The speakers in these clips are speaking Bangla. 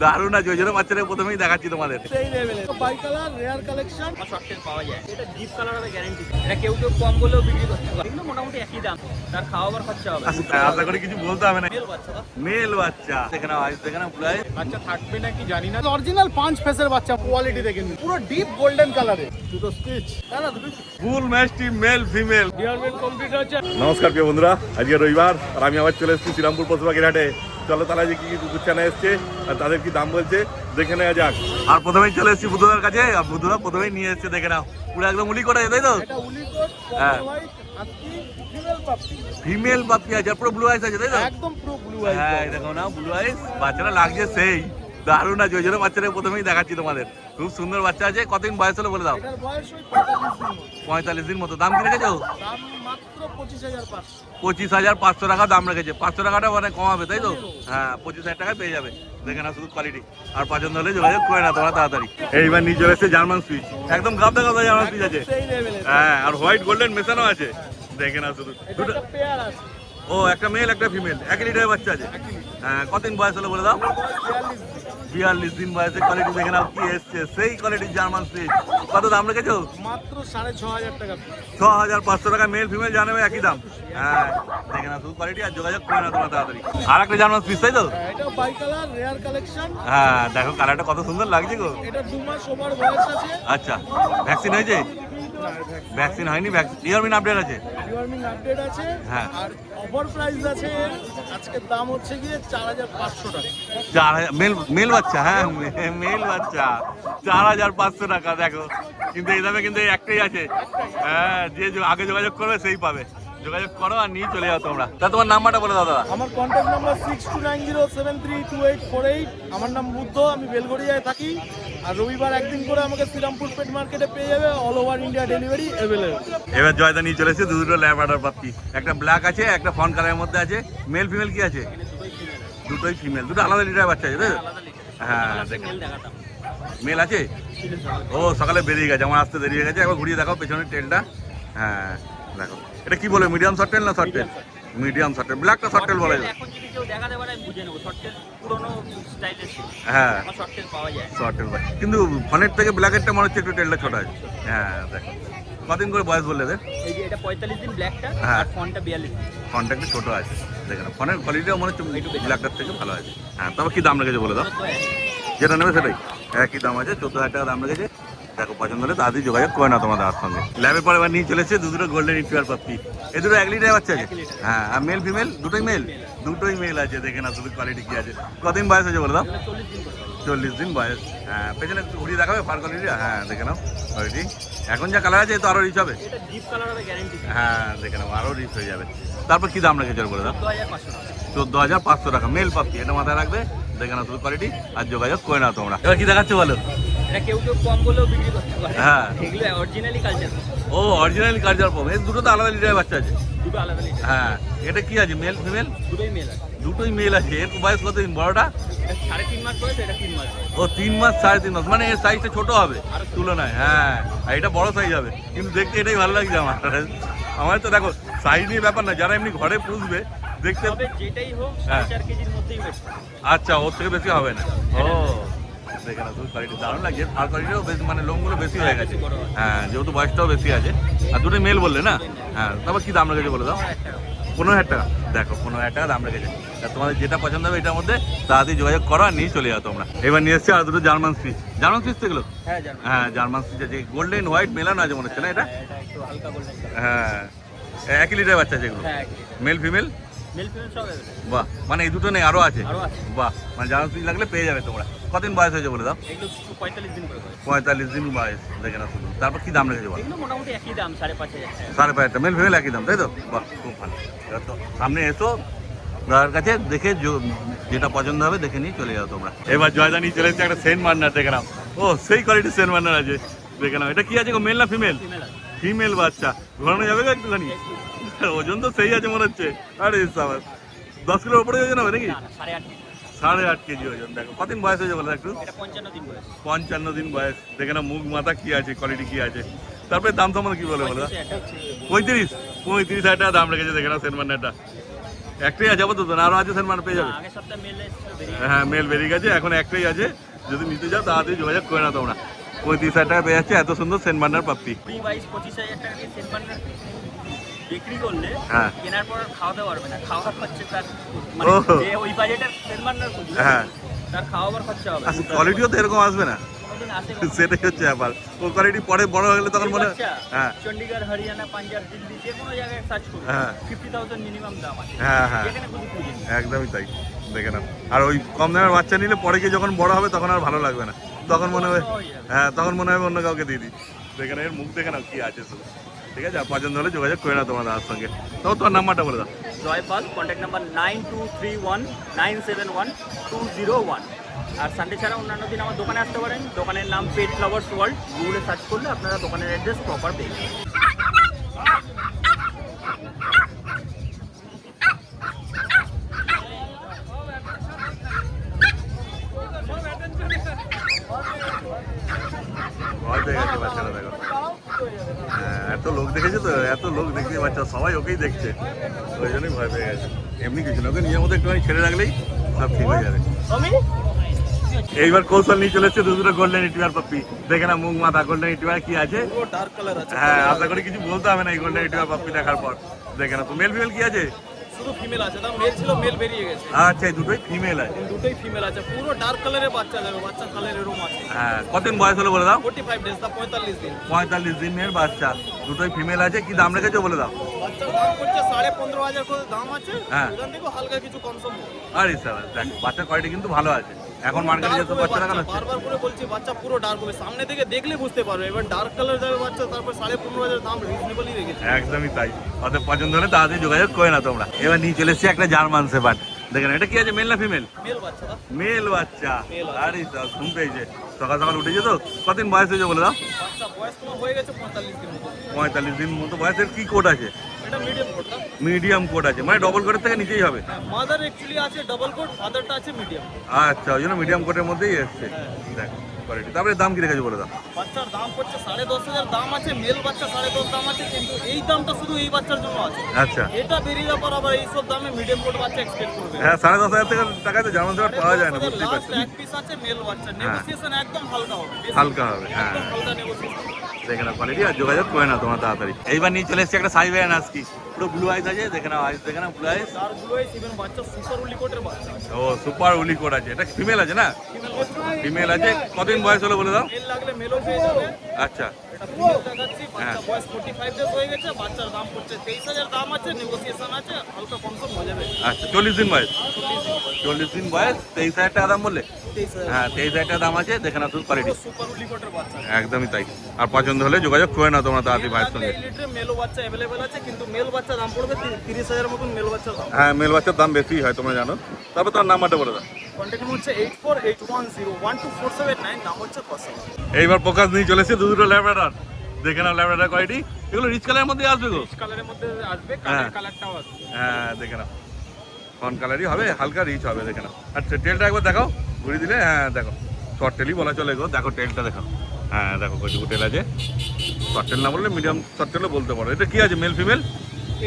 দারুণ আছে, ওই জন্য বাচ্চাদের প্রথমেই দেখাচ্ছি তোমাদের। সেই লেভেলে bicolour rare collection short tail পাওয়া যায়। এটা ডিপ কালার হবে গ্যারান্টি। এটা কেউ কেউ কম বলেও বিক্রি করতে পারে, কিন্তু মোটামুটি একই দাম, তার খাওয়াবার খরচা হবে। আশা করি কিছু বলতে হবে না। মেল বাচ্চা তো, মেল বাচ্চা দেখে নাও, দেখে নাও পুরাই বাচ্চা থাকবে নাকি জানি না। অরিজিনাল 5 ফেসের বাচ্চা, কোয়ালিটি দেখেন পুরো ডিপ গোল্ডেন কালারে, দুটো স্টিচ না দুটো full match team male female. ডিয়ারমেন্ট কমপ্লিট হচ্ছে। নমস্কার প্রিয় বন্ধুরা, আজকে রবিবার আর আমি আবার চলে এসেছি শ্রীরামপুর পশুপাখির হাটে। চলো তারা যে কি কি কুকুর ছানা এসছে আর তাদের কি দাম বলছে দেখে নেওয়া যাক। আর প্রথমেই চলে এসেছি বুদ্ধদার কাছে, আর বুদ্ধদা প্রথমেই নিয়ে এসছে, দেখে নাও পুরো একদম উলি করে, তাই তো? এটা উলিকট হ্যাঁ। হোয়াইট হাস্কি ফিমেল পাপি। ফিমেল পাপি আছে, পুরো ব্লু আইস আছে, তাই তো? একদম পুরো ব্লু আইস। হ্যাঁ দেখো না, ব্লু আইস বাচ্চারা লাগছে সেই দারুণ আছে, ওই জন্য বাচ্চাদের প্রথমেই দেখাচ্ছি তোমাদের। খুব সুন্দর বাচ্চা আছে। কতদিন বয়স হলো বলে দাও? এটার বয়স ওই 45 দিন মতো। 45 দিন মতো। দাম কি রেখেছো? দাম মাত্র 25,500। 25,500 টাকা দাম রেখেছে। 500 টাকাটা মানে কমাবে, তাই তো? হ্যাঁ 25,000 টাকায় পেয়ে যাবে। দেখে না শুধু কোয়ালিটি, আর পছন্দ হলে যোগাযোগ করে না তোমরা তাড়াতাড়ি। এইবার নিয়ে চলে এসেছে জার্মান সুইচ, একদম গাবদা গাবদা জার্মান সুইচ আছে। সেই লেভেলে। হ্যাঁ, আর হোয়াইট গোল্ডেন মেশানো আছে। দেখে না শুধু এটা দুটো। একটা পেয়ার আছে। ও একটা মেল একটা ফিমেল, 1 লিটারের বাচ্চা আছে। হ্যাঁ কতদিন বয়স হলো বলে দাও? 42 দিন বয়সে। কোয়ালিটি দেখে নাও কি এসছে, সেই কোয়ালিটির জার্মান সুইচ। কত দাম রেখেছো? মাত্র 6,500 টাকা। 6,500 টাকা। মেল ফিমেল জানাবে একই দাম। হ্যাঁ দেখে না শুধু কোয়ালিটি, আর যোগাযোগ করে না তোমরা তাড়াতাড়ি। আর একটা জার্মান সুইচ, তাই তো? এটা বাই কালার রেয়ার কালেকশন। হ্যাঁ দেখো কালারটা কত সুন্দর লাগছে গো। এটা 2 মাস ওভার বয়স আছে। আচ্ছা, ভ্যাকসিন হয়েছে? ভ্যাকসিন হয়নি, ডিওরমিন আপডেট আছে। ডিওরমিং আপডেট আছে। হ্যাঁ। আর অফার প্রাইস আছে, আজকের দাম হচ্ছে গিয়ে 4,500 টাকা। 4,000 মেল বাচ্চা। হ্যাঁ মেল বাচ্চা 4,500 টাকা। দেখো কিন্তু এই দামে কিন্তু এই একটাই আছে। হ্যাঁ যে আগে যোগাযোগ করবে সেই পাবে। যোগাযোগ করো আর নিয়ে চলে যাও তোমরা। তা তোমার নাম্বারটা বলে দাও দাদা। আমার কন্ট্যাক্ট নাম্বার 6290732848। আমার নাম বুদ্ধ, আমি বেলগড়িয়ায় থাকি। আর রবিবার একদিন করে আমাকে শ্রীরামপুর পেট মার্কেটে পেয়ে যাবে, all over India delivery available. এবার জয়দা নিয়ে চলেছে দুটো ল্যাব্রাডর পাপ্পি, একটা ব্ল্যাক আছে, একটা ফন কালারের মধ্যে আছে। মেল ফিমেল কি আছে? দুটোই ফিমেল। দুটো আলাদা লিটার বাচ্চা আছে, তাই তো? হ্যাঁ দেখেন মেল আছে। ও সকালে বেরিয়ে গেছে, আমার আসতে দেরি হয়ে গেছে। একবার ঘুরিয়ে দেখাও পেছনের টেলটা। হ্যাঁ দেখো এটা কি বলে, মিডিয়াম শর্ট টেল না short tail? Medium short tail. ব্ল্যাকটা শর্ট টেল বলা যায়। এখন যদি কেউ দেখাতে পারে আমি বুঝে নেব, শর্ট টেল পুরনো স্টাইলের ছিল। হ্যাঁ শর্ট টেল পাওয়া যায়। শর্ট টেল ভাই, কিন্তু ফনের থেকে ব্ল্যাকেরটা মনে হচ্ছে একটু টেলটা ছোট আছে। হ্যাঁ দেখো কদিন করে বয়স বললে এদের? এই যে এটা 45 দিন ব্ল্যাকটা, হ্যাঁ। আর ফন্টটা 42 দিন। ফনটা একটু ছোট আছে। দেখেন ফনের কোয়ালিটিও মনে হচ্ছে ব্ল্যাকটার থেকে ভালো আছে। হ্যাঁ তবে কি দাম রেখেছে বলে দাও? যেটা নেবে সেটাই একই দাম আছে। 14,000 টাকা দাম রেখেছে। দেখো পছন্দ হলে তাড়াতাড়ি যোগাযোগ করে না তোমাদের আর সঙ্গে। ল্যাবের পরে এবার নিয়ে চলেছে দুটো গোল্ডেন রিট্রিভার পাপ্পি। এই দুটো 1 লিটার বাচ্চা আছে। হ্যাঁ আর মেল ফিমেল দুটোই মেল। দুটোই মেল আছে। দেখে না শুধু কোয়ালিটি কি আছে। কদিন বয়স হয়েছে বলে দাও? 40 দিন বয়স। হ্যাঁ পেছনে একটু ঘুরিয়ে দেখাবে ফার কোয়ালিটি। হ্যাঁ দেখে নাও কোয়ালিটি। এখন যা কালার আছে তো আরো রিচ হবে। এটা ডিপ কালার হবে গ্যারান্টি। হ্যাঁ দেখে নাও আরো রিচ হয়ে যাবে। তারপর কি দাম রেখেছে বলে দাও? 14,500 টাকা। 14,500 টাকা মেল পাপ্পি। এটা মাথায় রাখবে। দেখে নাও শুধু কোয়ালিটি, আর যোগাযোগ করে নাও তোমরা। এবার কি দেখাচ্ছে বলো? এটা কেউ কেউ কম বলেও বিক্রি করতে পারে। হ্যাঁ। এগুলো অরিজিনালি কালচার। ও অরিজিনাল কালচার পম। এই দুটো তো আলাদা লিটারের বাচ্চা আছে। দুটো আলাদা লিটার। হ্যাঁ এটা কি আছে, মেল ফিমেল? দুটোই মেল আছে। দুটোই মেল আছে। এর বয়স কতদিন বড়টা? এটা 3.5 মাস বয়স, এটা 3 মাস। ও 3 মাস 3.5 মাস, মানে এর সাইজটা ছোট হবে তুলনায়। হ্যাঁ আর এটা বড় সাইজ হবে, কিন্তু দেখতে এটাই ভালো লাগছে আমার। আমার তো দেখো সাইজ নিয়ে ব্যাপার না, যারা এমনি ঘরে পুষবে দেখতে। তবে যেটাই হোক হ্যাঁ। 4.5 কেজির মধ্যেই বেশি। আচ্ছা ওর থেকে বেশি হবে না। ও দেখে না শুধু কোয়ালিটি দারুণ লাগছে। আর কোয়ালিটিও বেশি, মানে লোমগুলো বেশি হয়ে গেছে। হ্যাঁ যেহেতু বয়সটাও বেশি আছে। আর দুটোই মেল বললে না? হ্যাঁ তারপর কি দাম রেখেছে বলে দাও? 15,000 টাকা। দেখো 15,000 টাকা দাম রেখেছে। আর তোমাদের যেটা পছন্দ হবে এটার মধ্যে তাড়াতাড়ি যোগাযোগ করো আর নিয়ে চলে যাও তোমরা। এবার নিয়ে এসছি আর দুটো জার্মান সুইচ। জার্মান সুইচ এগুলো? হ্যাঁ জানো। হ্যাঁ জার্মান সুইচ আছে, গোল্ডেন হোয়াইট মেলানো আছে মনে হচ্ছে না এটা? এটা একটু হালকা গোল্ডেন। হ্যাঁ 1 লিটার বাচ্চা আছে এগুলো। হ্যাঁ মেল ফিমেল? মেল ফিমেল সব আছে। বাহ, মানে এই দুটো নেই আরো আছে? আরো আছে। বাহ, মানে জার্মান সুইচ লাগলে পেয়ে যাবে তোমরা। কতদিন বয়স হয়েছে বলে দাও? এগুলো 45 দিন করে। 45 দিন বয়স। দেখে না শুধু। তারপর কি দাম রেখেছে বলো? এগুলো মোটামুটি একই দাম, 5,500 টাকা। 5,500 টাকা। মেল ফিমেল একই দাম, তাই তো? বাহ খুব ভালো। এবার তো সামনে এসো দাদার কাছে, দেখে যেটা পছন্দ হবে দেখে নিয়ে চলে যাও তোমরা। এবার জয়দা নিয়ে চলে এসেছে একটা সেন্ট মার্নার। দেখে নাও, ও সেই কোয়ালিটির সেন্ট মার্নার আছে। দেখে নাও এটা কি আছে গো, মেল না ফিমেল? ফিমেল আছে। ফিমেল বাচ্চা। ঘোরানো যাবে গো একটুখানি? ওজন তো সেই আছে মনে হচ্ছে। আরে সাবাস, 10 কিলোর উপরে ওজন হবে নাকি? না 8.5। 8.5 কেজি ওজন। দেখো কতদিন বয়স হয়েছে বলো একটু? এটা 55 দিন বয়স। 55 দিন বয়স। দেখে না মুখ মাথা কি আছে, কোয়ালিটি কি আছে। তারপরে দাম সম্বন্ধে কি বলে বলো? 35,000 টাকা। 35,000 টাকা দাম রেখেছে। দেখে না সেন্ট মার্নারটা। একটাই আছে আপাতত, না আরো আছে সেনমান পেয়ে যাবে? আগের সপ্তাহে মেল এসেছিল, হ্যাঁ মেল বেরিয়ে গেছে, এখন একটাই আছে। যদি নিতে যাও তাড়াতাড়ি যোগাযোগ করে না তোমরা। 35,000 টাকা পেয়ে যাচ্ছে এত সুন্দর সেন্ট বার্নার পাপ্পি। 20-25,000 টাকা দিয়ে সেন্ট বার্নার বিক্রি করলে হ্যাঁ। কেনার পর আর খাওয়াতে পারবে না, খাওয়ার খরচা তার মানে ওহো। যে ওই বাজেটের সেন্ট বার্নার খুঁজবে হ্যাঁ। তার খাওয়াবার খরচা হবে। আচ্ছা কোয়ালিটিও তো এরকম আসবে না, কোনোদিন আসে কখনো? সেটাই হচ্ছে ব্যাপার। ও কোয়ালিটি পরে বড় হয়ে গেলে তখন মনে বাচ্চা, হ্যাঁ চণ্ডীগড়, হরিয়ানা, পাঞ্জাব, দিল্লি যে কোনো জায়গায় সার্চ করুন, হ্যাঁ। 50,000 মিনিমাম দাম আছে, হ্যাঁ হ্যাঁ যেখানে খুঁজে খুঁজে নিন। একদমই তাই। দেখে নাও, আর ওই কম দামের বাচ্চা নিলে পরে গিয়ে যখন বড় হবে তখন আর ভালো লাগবে না, তখন মনে হবে হয়ে যাবে। হ্যাঁ তখন মনে হবে অন্য কাউকে দিয়ে দিই। দেখে নাও এর মুখ দেখে নাও কি আছে শুধু। ঠিক আছে, আর পছন্দ হলে যোগাযোগ করে নাও তোমার দাদার সঙ্গে। তো তোমার নাম্বারটা বলে দাও। Jaipal, contact number 9231971201। আর সানডে ছাড়া অন্যান্য দিন আমার দোকানে আসতে পারেন। দোকানের নাম পেট লাভার্স ওয়ার্ল্ড, গুগলে সার্চ করলে আপনারা দোকানের অ্যাড্রেস প্রপার পেয়ে যাবেন। ভয় পেয়ে গেছে বাচ্চারা, দেখো হ্যাঁ, এত লোক দেখেছে তো, এত লোক দেখছে বাচ্চা, সবাই ওকেই দেখছে, ওই জন্যই ভয় পেয়ে গেছে। এমনি কিছু না, ওকে নিজের মতো একটুখানি ছেড়ে রাখলেই সব ঠিক হয়ে যাবে। এইবার কৌশল নিয়ে চলে এসছে দুটো গোল্ডেন রিট্রিভার পাপ্পি। দেখে না মুখ মাথা, গোল্ডেন রিট্রিভার কি আছে? ডার্ক কালার আছে, হ্যাঁ আশা করি কিছু বলতে হবে না এই গোল্ডেন রিট্রিভার পাপ্পি দেখার পর। দেখে না তো মেল ফিমেল কি আছে? শুধু ফিমেল আছে, তার মেল ছিল, মেল বেরিয়ে গেছে, আচ্ছা এই দুটোই ফিমেল আছে। দুটোই ফিমেল আছে, পুরো ডার্ক কালারের বাচ্চা যাবে, বাচ্চা কালার এরকম আছে। হ্যাঁ কতদিন বয়স হলো বলে দাও? 45 ডেজ, তা 45 দিন। 45 দিনের বাচ্চা, দুটোই ফিমেল আছে। কি দাম রেখেছো বলে দাও? বাচ্চার দাম করছে 15,500 করে দাম আছে, হ্যাঁ। এখান থেকে হালকা কিছু কম সম হবে। আরে স্যার দেখ বাচ্চার কোয়ালিটি কিন্তু ভালো আছে। এখন মার্কেটে Dark যেসব হবে বাচ্চা বাচ্চা, দেখানো হচ্ছে বারবার করে বলছি বাচ্চা পুরো ডার্ক হবে, সামনে থেকে দেখলে বুঝতে পারবে। এবার ডার্ক কালার যাবে বাচ্চা, তারপর 15,500 দাম রিজনেবলই রেখেছে। একদমই তাই। অতএব পছন্দ হলে তাড়াতাড়ি যোগাযোগ করে না তোমরা। এবার নিয়ে চলে এসেছি একটা জার্মান শেপার্ড। দেখেন এটা কি আছে, মেল না ফিমেল? মেল বাচ্চা দা, মেল বাচ্চা। Male বাচ্চা। আরে স্যার ঘুম পেয়েছে, সকাল সকাল উঠেছে তো। কতদিন বয়স হয়েছে বলে দাও? বাচ্চা বয়স তোমার হয়ে গেছে 45 দিন মতো। 45 দিন মতো বয়সের। কি কোড আছে? এটা মিডিয়াম কোডটা, মিডিয়াম কোড আছে, মানে ডবল কোডের থেকে নিচেই হবে। মাদার অ্যাকচুয়ালি আছে ডাবল কোড, ফাদারটা আছে মিডিয়াম। আচ্ছা ওই জন্য মিডিয়াম কোডের মধ্যেই এসছে। দেখ কোয়ালিটি। তারপরে দাম কি রেখেছে বলে দাও? বাচ্চার দাম পড়ছে 10,500 দাম আছে, মেল বাচ্চা 10,500 দাম আছে, কিন্তু এই দামটা শুধু এই বাচ্চার জন্য আছে। আচ্ছা এটা বেরিয়ে যাওয়ার পর আবার এইসব দামে মিডিয়াম কোড বাচ্চা এক্সপেক্ট করবে। হ্যাঁ 10,500 টাকায় তো জার্মান শেপার্ড পাওয়া যায় না, বুঝতেই লাস্ট পারছি। এক পিস আছে মেল বাচ্চা, নেগোসিয়েশন একদম হালকা হবে, বেশি হালকা হবে, হ্যাঁ। একদম হালকা নেগোসিয়েশন। দেখে না কোয়ালিটি, আর যোগাযোগ করে না তোমার তাড়াতাড়ি। এইবার নিয়ে চলে এসেছি একটা সাইবেরিয়ান হাস্কি। পুরো ব্লু আইস আছে, দেখে না আইস, দেখে না ব্লু আইস। তার গুলোই সিভেন বাচ্চা সুপার উলিকোটের বাচ্চা, ও সুপার উলি কোড আছে। এটা ফিমেল আছে না? ফিমেল বাচ্চা। ফিমেল আছে। কতদিন বয়স হলো বলে দাও? মেল লাগলে মেলও পেয়ে যাবে। আচ্ছা এটা ফিমেল দেখাচ্ছি, হ্যাঁ। বাচ্চা বয়স 45 ডেজ হয়ে গেছে, বাচ্চার দাম পড়ছে 23,000 দাম আছে, নেগোসিয়েশন আছে, হালকা কম সম হয়ে যাবে। আচ্ছা 40 দিন বয়স। 40 দিন বয়স, 23,000 টাকা দাম বললে? 23,000 হ্যাঁ 23,000 টাকা দাম আছে। দেখে না শুধু কোয়ালিটি, সুপার উলিকোটের বাচ্চা। একদমই তাই। আর পছন্দ হলে যোগাযোগ করে না তোমরা তাড়াতাড়ি ভাইয়ের সঙ্গে। মেল বাচ্চা অ্যাভেলেবেল আছে, কিন্তু মেল বাচ্চা দাম পড়বে 30,000 মতন মেল বাচ্চা দাম। হ্যাঁ মেল বাচ্চার দাম বেশি হয় তোমরা জানো। তারপর তোমার নাম্বারটা বলে দাও। কন্ট্যাক্ট নম্বর হচ্ছে 8481012479, নাম হচ্ছে কসম। এইবার প্রকাশ নিয়ে চলে এসেছে দুটো ল্যাবরেটর। দেখে নাও ল্যাবরেটর কোয়ালিটি। এগুলো রিচ কালারের মধ্যে আসবে গো? কালারের মধ্যে আসবে, হ্যাঁ। কালারটাও আসবে। হ্যাঁ দেখে নাও ফন কালারই হবে, হালকা রিচ হবে। দেখে নাও। আচ্ছা টেলটা একবার দেখাও, ঘুরিয়ে দিলে। হ্যাঁ দেখো শর্ট টেলই বলা চলে গো। দেখো টেলটা দেখো। হ্যাঁ দেখো কতটুকু টেল আছে। শর্ট টেল না বললে মিডিয়াম শর্ট টেলও বলতে পারো। এটা কি আছে, মেল ফিমেল?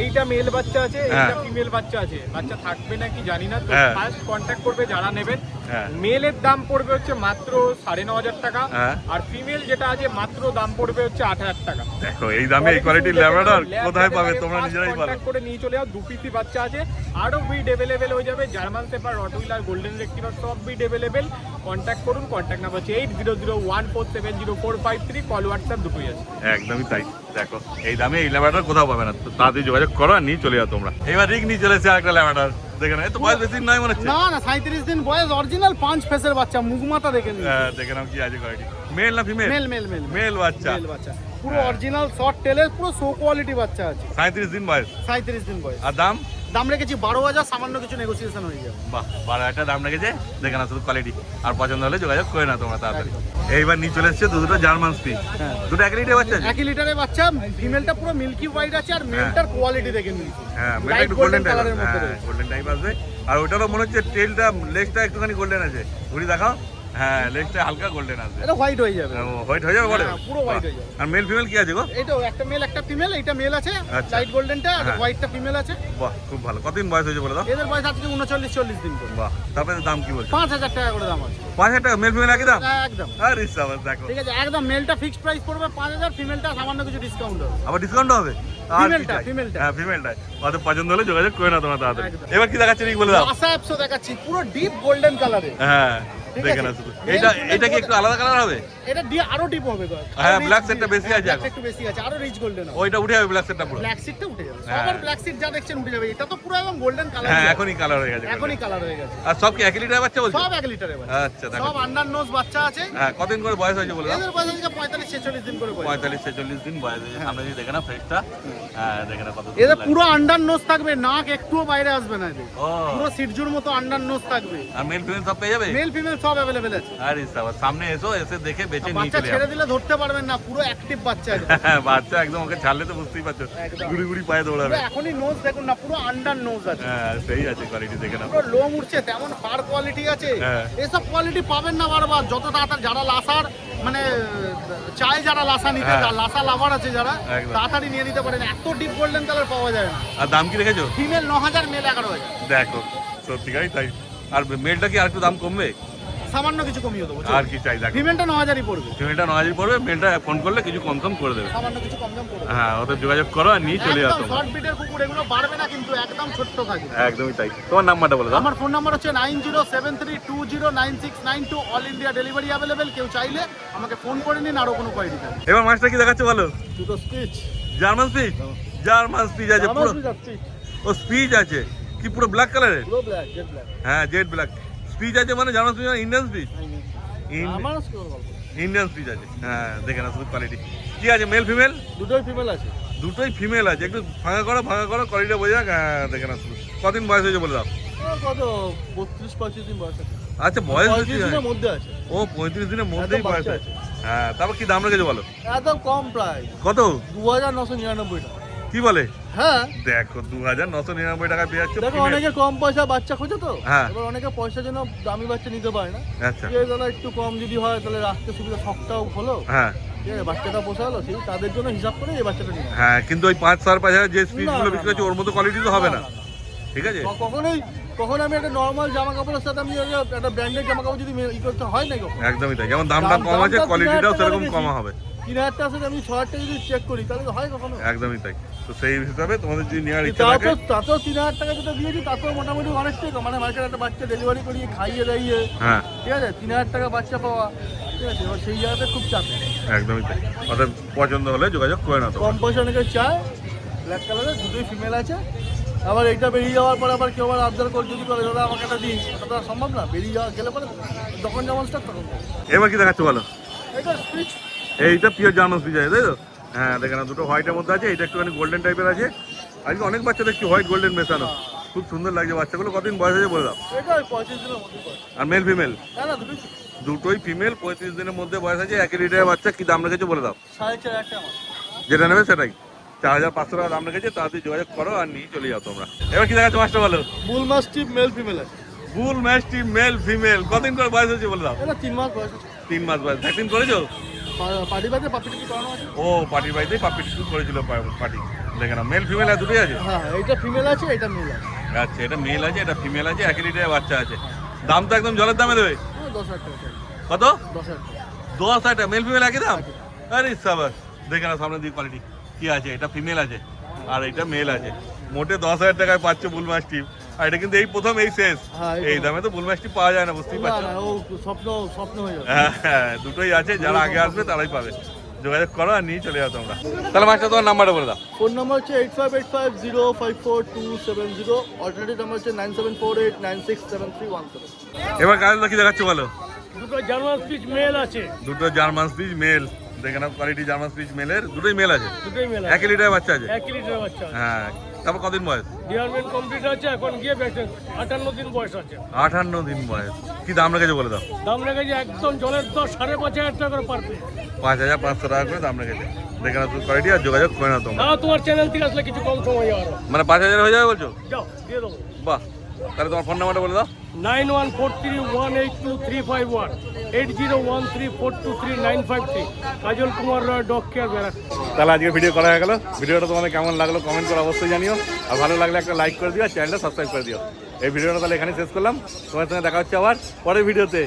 এইটা মেল বাচ্চা আছে, হ্যাঁ। এইটা ফিমেল বাচ্চা আছে। বাচ্চা থাকবে নাকি জানি না, তো হ্যাঁ। ফার্স্ট কন্ট্যাক্ট করবে যারা নেবেন। হ্যাঁ মেলের দাম পড়বে হচ্ছে মাত্র 9,500 টাকা, হ্যাঁ। আর ফিমেল যেটা আছে মাত্র দাম পড়বে হচ্ছে 8,000 টাকা। দেখো এই দামে এই কোয়ালিটির ল্যাবরেটর কোথায় পাবে তোমরা নিজেরাই পাবে। কন্ট্যাক্ট করে নিয়ে চলে যাও, 2 পিসি বাচ্চা আছে, আরো ব্রিড অ্যাভেলেবেল হয়ে যাবে। German shepherd, Rottweiler, golden retriever সব ব্রিড অ্যাভেলেবেল। কন্ট্যাক্ট করুন, কন্ট্যাক্ট নাম্বার হচ্ছে 8001470453, কল হোয়াটসঅ্যাপ দুটোই আছে। একদমই তাই। দেখো এই দামে এই ল্যাবরেটর কোথাও পাবে না। তো তাড়াতাড়ি যোগাযোগ করো আর নিয়ে চলে যাও তোমরা। এবার রিক নিয়ে চলে এসেছে আরেকটা ল্যাবরেটর। দেখে না, এই তো বয়স বেশি নয় মনে হচ্ছে। না না, 37 দিন বয়স, অরিজিনাল 5 ফেসের বাচ্চা, মুখ মাথা দেখে নিন। হ্যাঁ, দেখে নাও কি আছে কোয়ালিটি। মেল না female? Male male male male বাচ্চা। মেল বাচ্চা, পুরো অরিজিনাল শর্ট টেলের, পুরো শো কোয়ালিটি বাচ্চা আছে। 37 দিন বয়স। 37 দিন বয়স। আর দাম? দাম রেখেছি 12,000, সামান্য কিছু নেগোসিয়েশন হয়ে যাবে। বাহ 12,000 দাম রেখেছে। দেখে না শুধু কোয়ালিটি, আর পছন্দ হলে যোগাযোগ করে না তোমরা তাড়াতাড়ি। এইবার নিয়ে চলে এসেছে দুটো জার্মান স্পিচ। হ্যাঁ। দুটো এক লিটার বাচ্চা আছে? 1 লিটারের বাচ্চা, ফিমেলটা পুরো মিল্কি হোয়াইট আছে, আর মেলটার কোয়ালিটি দেখে নিয়েছি। হ্যাঁ মেলটা লাইট একটু গোল্ডেন গোল্ডেন টাইপ। কালারের মধ্যে হ্যাঁ রয়েছে। গোল্ডেন টাইপ আসবে। আর ওটারও মনে হচ্ছে টেলটা, লেজটা একটুখানি গোল্ডেন আছে। ঘুরি দেখাও। হ্যাঁ লেজটা হালকা গোল্ডেন আছে, এটা হোয়াইট হয়ে যাবে। হোয়াইট হয়ে যাবে বড়, হ্যাঁ, পুরো white হয়ে যাবে। আর মেল ফিমেল কি আছে গো? এইটাও একটা মেল একটা ফিমেল, এইটা মেল আছে আচ্ছা। লাইট গোল্ডেনটা, আর হ্যাঁ। হোয়াইটটা ফিমেল আছে। বাহ খুব ভালো। কতদিন বয়স হয়েছে বলে দাও? এদের বয়স আজকে 39-40 দিন করে। বাহ, তারপরে দাম কি বলছো? 5000 টাকা করে দাম আছে। 5000 টাকা মেল ফিমেল একই দাম? একদম আরে সাবাস, দেখো ঠিক আছে, একদম মেলটা ফিক্সড প্রাইস পড়বে 5000, ফিমেলটা সামান্য কিছু ডিসকাউন্ট হবে। আবার ডিসকাউন্ট হবে? আর কি ফিমেলটা, চাই? ফিমেলটা। হ্যাঁ ফিমেলটা। ওদের পছন্দ হলে যোগাযোগ করে না তোমরা তাড়াতাড়ি। একদম। এবার কি দেখাচ্ছি ঠিক বলে দাও? লাসা অ্যাপসও দেখাচ্ছি, পুরো ডিপ গোল্ডেন কালারে। হ্যাঁ ঠিক দেখে আছে। না শুধু। এটা এটা কি একটু আলাদা কালার হবে? এটা আরো ডিপ হবে গো। হ্যাঁ, black set টা বেশি আছে ব্ল্যাক এখন। একটু বেশি আছে, আরো রিচ গোল্ডেন হবে। ওইটা উঠে যাবে ব্ল্যাক সেটটা পুরো? ব্ল্যাক সিটটা উঠে যাবে। হ্যাঁ। সবার ব্ল্যাক সিট যা দেখছেন উঠে যাবে। এটা তো পুরো একদম গোল্ডেন কালার। হ্যাঁ এখনই কালার হয়ে গেছে। এখনই কালার হয়ে গেছে। আর সব কি 1 লিটার বাচ্চা বলছো? সব 1 লিটারে বাচ্চা। আচ্ছা দেখো। সব আন্ডার নোজ বাচ্চা আছে। হ্যাঁ কতদিন করে বয়স হয়েছে বলে দাও? এদের বয়স আজকে 45-46 দিন করে বয়স। 45-46 দিন বয়স হয়েছে। সামনে যদি দেখে না ফেসটা, হ্যাঁ দেখে না কত সুন্দর এদের লাগে। পুরো আন্ডার নোজ থাকবে, নাক একটুও বাইরে আসবে না এদের। ও পুরো সিটজুর মতো আন্ডার নোজ থাকবে। আর মেল ফিমেল সব পেয়ে যাবে? মেল ফিমেল সব अवेलेबल আছে। আরে সাবাস, সামনে এসো, এসে দেখে বেছে নিয়ে বাচ্চা চলে ছেড়ে যাবে। দিলে ধরতে পারবেন না, পুরো অ্যাক্টিভ বাচ্চা আছে। হ্যাঁ বাচ্চা একদম, ওকে ছাড়লে তো বুঝতেই পারছো একদম। গুড়ি গুড়ি পায়ে দৌড়াবে। পুরো এখনই নোজ দেখুন না, পুরো আন্ডার নোজ আছে। হ্যাঁ সেই আছে কোয়ালিটি, দেখে না। পুরো লোম উঠছে, তেমন ফার কোয়ালিটি আছে। হ্যাঁ। এসব কোয়ালিটি পাবেন না বারবার। যত তাড়াতাড়ি যারা লাসার মানে চাই, যারা লাসা নিতে, হ্যাঁ। যারা লাসা লাভার আছে যারা, একদম। তাড়াতাড়ি নিয়ে নিতে পারেন। এত ডিপ গোল্ডেন কালার পাওয়া যায় না। আর দাম কি রেখেছো? Female 9000, male 11000। দেখো সত্যিকারই তাই। আর মেলটা কি আর একটু দাম কমবে? সামান্য কিছু কমিয়ে দেবো। আর কি চাই দেখো। ফিমেলটা 9000ই পড়বে। ফিমেলটা 9000 পড়বে, মেলটা ফোন করলে কিছু কম সম করে দেবে। সামান্য কিছু কম দাম পড়বে। হ্যাঁ ওদের যোগাযোগ করো আর নিয়ে চলে যাও একদম তোমরা। শর্ট বিটের কুকুর, এগুলো বাড়বে না কিন্তু, একদম ছোট্ট থাকবে। একদমই তাই। তোমার নাম্বারটা বলে দাও। আমার ফোন নাম্বার হচ্ছে 9073209692। All India delivery available. কেউ চাইলে আমাকে ফোন করে নিন, আরো কোনো কোয়ারি থাকবে। এবার মাছটা কি দেখাচ্ছে বলো? দুটো speech. German speech? German speech আছে পুরো? ও স্পিচ আছে কি পুরো ব্ল্যাক কালারের? পুরো ব্ল্যাক, জেড ব্ল্যাক। হ্যাঁ জেড ব্ল্যাক স্পিচ আছে, মানে জার্মান স্পিচ মানে ইন্ডিয়ান স্পিচ? আমার স্কোর গল্প। ইন্ডিয়ান স্পিচ আছে। হ্যাঁ দেখে না শুধু কোয়ালিটি কি আছে। মেল ফিমেল দুটোই ফিমেল আছে। দুটোই ফিমেল আছে। একটু ফাঁকা করো কোয়ালিটিটা বোঝা যাক। হ্যাঁ দেখে না শুধু। কদিন বয়স হয়েছে বলে দাও? কত 32-25 দিন বয়স আছে। আচ্ছা বয়স 35 দিনের মধ্যে আছে। ও 35 দিনের মধ্যেই একদম বয়স বাচ্চা আছে। হ্যাঁ তারপর কি দাম রেখেছো বলো? একদম কম প্রাইস, কত? 2999 টাকা। কি বলে? হ্যাঁ দেখো 2999 টাকা পেয়ে যাচ্ছে দেখো, female। অনেকে কম পয়সা বাচ্চা খোঁজে তো। হ্যাঁ। এবার অনেকে পয়সার জন্য দামি বাচ্চা নিতে পারে না। আচ্ছা যে দাদা একটু কম যদি হয় তাহলে রাখতে সুবিধা, শখটাও হলো, হ্যাঁ ঠিক আছে, বাচ্চাটা পোষা হলো, সেই তাদের জন্য হিসাব করে এই বাচ্চাটা নিয়ে। হ্যাঁ কিন্তু ওই 5-5,000 যে স্পিচগুলো না, বিক্রি হচ্ছে না, ওর মতো কোয়ালিটি তো হবে না, না, ঠিক আছে? কখনো আমি একটা নর্মাল জামা কাপড়ের সাথে আমি একটা ব্র্যান্ডেড জামা কাপড় যদি ই করতে হয় না, কখন একদমই তাই। যেমন দামটা কম আছে, দামটা কোয়ালিটিটাও 3000 সেরকম টাকা কমা হবে। 3000 টাকার সাথে আমি 6000 টাকা যদি চেক করি তাহলে তো হয় কখনো। একদমই তাই। তো সেই হিসাবে তোমাদের যদি নেওয়ার ইচ্ছা থাকে, তাতেও 3000 টাকা যেটা দিয়েছি তাতেও মোটামুটি অনেকটাই কম। মানে মার্কেটে একটা বাচ্চা ডেলিভারি করিয়ে খাইয়ে দাইয়ে, হ্যাঁ ঠিক আছে, 3000 টাকা বাচ্চা পাওয়া, ঠিক আছে, এবার সেই জায়গাতে খুব চাপ। একদমই তাই। ওদের পছন্দ হলে যোগাযোগ করে না তো। কম পয়সা অনেকে চায়। ব্ল্যাক কালারের দুটোই ফিমেল আছে। আবার এইটা বেরিয়ে যাওয়ার পর আবার কেউ আবার আবদার করে যদি করে দাদা আমাকে একটা দিন, ওটা তো সম্ভব না। বেরিয়ে যাওয়া গেলে পরে তখন যেমন স্টার্ট তখন পাবো। এবার কি দেখাচ্ছ বলো? এটা স্পিচ। এইটা পিওর জার্মান স্পিচ আছে তাই তো? হ্যাঁ দেখে না, দুটো হোয়াইটের মধ্যে আছে, এটা একটুখানি গোল্ডেন টাইপের আছে। আজকে অনেক বাচ্চা দেখছি হোয়াইট গোল্ডেন মেশানো, খুব সুন্দর লাগছে বাচ্চাগুলো। কতদিন বয়স হয়েছে বলে দাও? এটা 35 দিনের মধ্যে পাবে। আর মেল ফিমেল? না না, দুটোই দুটোই ফিমেল, 35 দিনের মধ্যে বয়স আছে, 1 লিটারের বাচ্চা। কি দাম রেখেছে বলে দাও? 4500 টাকা আমার। যেটা নেবে সেটাই 4500 টাকা দাম রেখেছে। তাড়াতাড়ি যোগাযোগ করো আর নিয়ে চলে যাও তোমরা। এবার কি দেখাচ্ছ মাছটা বলো? বুল মাস্টিফ মেল ফিমেল আছে। বুল ম্যাস্টিফ মেল ফিমেল কতদিন করে বয়স হয়েছে বলে দাও? এটা 3 মাস বয়স আছে। 3 মাস বয়স। ভ্যাকসিন করেছো? পার্টি বাজে পাপিটি করানো আছে। ও পার্টির বাড়িতেই পাপি শুরু করেছিল পার্টি। দেখে না, মেল ফিমেল আর দুটোই আছে? হ্যাঁ, এটা ফিমেল আছে, এটা মেল আছে। আচ্ছা এটা মেল আছে, এটা ফিমেল আছে, 1 লিটারের বাচ্চা আছে। দাম তো একদম জলের দামে দেবে। 10,000 টাকা। কত? 10,000 টাকা। 10,000 টাকা। মেল ফিমেল একই দাম? আরে সাবাস। দেখে না সামনে দিয়ে কোয়ালিটি কি আছে। এটা ফিমেল আছে আর এটা মেল আছে। মোটে 10,000 টাকায় পাচ্ছ বুল মাস্টিফ। আর এটা কিন্তু এই প্রথম, এই শেষ। হ্যাঁ, এই দামে তো বুল মাস্টিফ পাওয়া যায় না, বুঝতেই না পারছো। না, ও স্বপ্ন হয়ে যাবে। হ্যাঁ দুটোই আছে, যারা আগে আসবে তারাই পাবে। যোগাযোগ করো আর নিয়ে চলে যাও তোমরা। তাহলে মাস্টার তোমার নাম্বারটা বলে দাও। ফোন নাম্বার হচ্ছে 8585054270। অল্টারনেটিভ নাম্বার হচ্ছে 9748967317। এবার কাজটা কি দেখাচ্ছ বলো? দুটো জার্মান স্পিচ মেল আছে। দুটো জার্মান স্পিচ মেল। দেখে না কোয়ালিটি জার্মান স্পিচ মেলের, দুটোই মেল আছে। দুটোই মেল 1 লিটারের বাচ্চা আছে। 1 লিটার বাচ্চা। হ্যাঁ তারপর কদিন বয়স? ডিয়ারমেন্ট কমপ্লিট আছে, এখন গিয়ে 58 দিন বয়স আছে। 58 দিন বয়স। কি দাম রেখেছে বলে দাও? দাম রেখেছে একদম জলের দর 5,500 টাকা করে পার পিস। 5500 টাকা করে দাম রেখেছে। দেখে না শুধু কোয়ালিটি আর যোগাযোগ করে না তোমরা। তোমার চ্যানেল থেকে আসলে কিছু কম সময় যাওয়ার। মানে 5000 হয়ে যাবে বলছো? যাও দিয়ে দেবো। বাহ, তাহলে তোমার ফোন নাম্বারটা বলে দাও। 9143182351 8013423953 কাজল কুমার রয় ডগ কেয়ার ব্যারাকপুর। তাহলে আজকে ভিডিও করা হয়ে গেল। ভিডিওটা তোমাদের কেমন লাগলো কমেন্ট করে অবশ্যই জানিও, আর ভালো লাগলে একটা লাইক করে দিও, আর চ্যানেলটা সাবস্ক্রাইব করে দিও। এই ভিডিওটা তাহলে এখানে শেষ করলাম, তোমার সঙ্গে দেখা হচ্ছে আবার পরের ভিডিওতে।